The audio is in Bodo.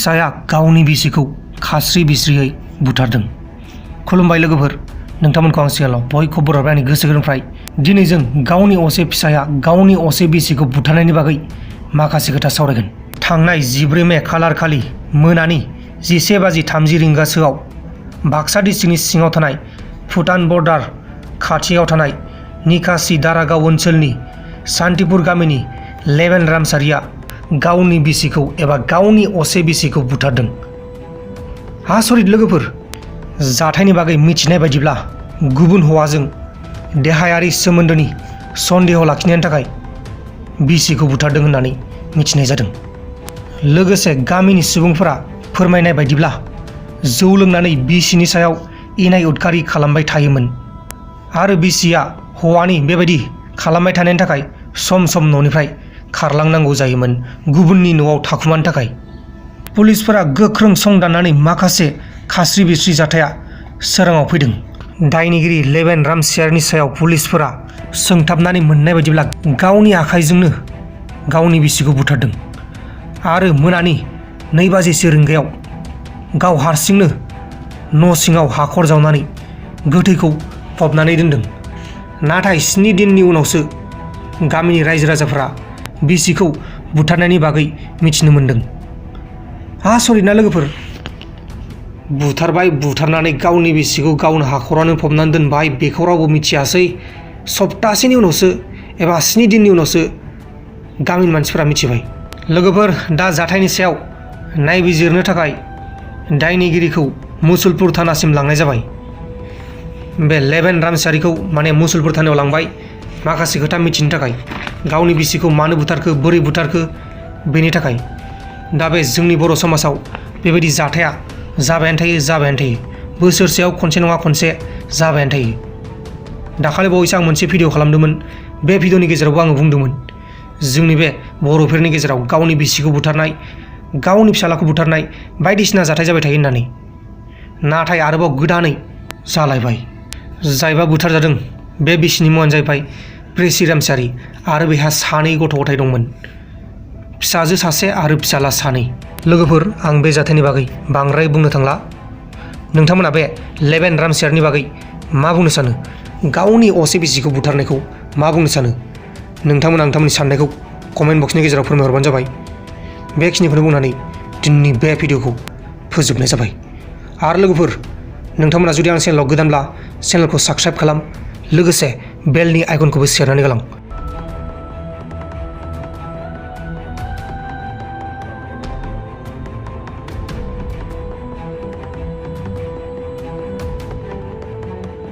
फिसाया गावनि बिसिखौ खास्रि बिस्रियै बुथारदों। खुलुमबाय लोगोफोर, नोंथांमोनखौ आं सिगाङाव बयखौबो बरायबाय आंनि गोसो गोरबोनिफ्राय। दिनै जों गावनि असे फिसाया गावनि असे बिसिखौ बुथारनायनि बागै माखासे खोथा सावरायगोन। थांनाय 14 मे खालार खालि मोनानि 11:30 रिंगासोआव बाक्सा डिस्ट्रिक्टनि सिङाव थानाय भुटान बर्डार खाथियाव थानाय निकासि दारागाव ओनसोलनि सान्तिपुर गामिनि लेबेन रामसारिया गावनि बिसिखौ एबा गावनि असे बिसिखौ बुथारदों। आसरित लोगोफोर, जाथायनि बागै मिथिनाय बायदिब्ला गुबुन हौवाजों देहायारि सोमोन्दोनि सन्देह लाखिनायनि थाखाय बिसिखौ बुथारदों होननानै मिथिनाय जादों। लोगोसे गामिनि सुबुंफोरा फोरमायनाय बायदिब्ला जौ लोंनानै बिसिनि सायाव इनाय उदखारि खालामबाय थायोमोन आरो बिसिया हौवानि बेबायदि खालामबाय थानायनि थाखाय सम सम न'निफ्राय खारलांनांगौ जायोमोन गुबुननि न'आव थाखुमानो थाखाय। पुलिसफोरा गोख्रों संदाननानै माखासे खास्रि बिस्रि जाथाया सोराङाव फैदों। दायनिगिरि लेबेन रामसियारनि सायाव पुलिसफोरा सोंथाबनानै मोननाय बायदिब्ला गावनि आखाइजोंनो गावनि बिसिखौ बुथारदों आरो मोनानि 2 रिंगायाव गाव हारसिंनो न' सिङाव हाखर जावनानै गोथैखौ फबनानै दोनदों। नाथाय 7 दिननि उनावसो गामिनि रायजो राजाफोरा बिसिखौ बुथारनायनि बागै मिथिनो मोन्दों। आसरित ना लोगोफोर, बुथारनानै गावनि बिसिखौ गावनो हाखरानो फबनानै दोनबाय, बेखौ रावबो मिथियासै। सप्तासेनि उनावसो एबा 7 दिननि उनावसो गामिनि मानसिफोरा मिथिबाय। लोगोफोर, दा जाथायनि सायाव नायबिजिरनो थाखाय दायनिगिरिखौ मुसलपुर थानासिम लांनाय जाबाय। बे लेबेन रामसारिखौ मुसलपुर थानायाव लांबाय माखासे खोथा मिथिनो थाखाय, गावनि बिसिखौ मानो बुथारखो, बोरै बुथारखो बेनि थाखाय। दा बे जोंनि बर' समाजाव बेबायदि जाथाया जाबायानो थायो। बोसोरसेयाव खनसे नङा खनसे जाबायानो थायो। दाखालि बावैसो आं मोनसे भिडिअ खालामदोंमोन। बे भिडिअनि गेजेरावबो आङो बुंदोंमोन जोंनि बे बर'फोरनि गेजेराव गावनि बिसिखौ बुथारनाय, गावनि फिसालाखौ बुथारनाय बायदिसिना जाथाय जाबाय थायो होननानै। नाथाय आरोबाव गोदानै जालायबाय। जायबा बुथारजादों बे बिसिनि मुङानो जाहैबाय प्रेसि रामसियारि आरो बेहा 2 गथ' गथाय दंमोन, फिसाजो 1 आरो फिसाला 2। लोगोफोर, आं बे जाथायनि बागै बांद्राय बुंनो थांला। नोंथांमोना बे लेबेन रामसियारनि बागै मा बुंनो सानो? गावनि असे बिसिखौ बुथारनायखौ मा बुंनो सानो? नोंथांमोना नोंथांमोननि साननायखौ कमेन्ट बक्सनि गेजेराव फोरमायहरबानो जाबाय। बेखिनिखौनो बुंनानै दिनैनि बे भिडिअखौ फोजोबनाय जाबाय। आरो लोगोफोर, नोंथांमोना जुदि आं चेनेलाव गोदानब्ला चेनेलखौ साबस्क्राइब खालाम, लोगोसे बेलनि आइकनखौबो सेरनानै गालां।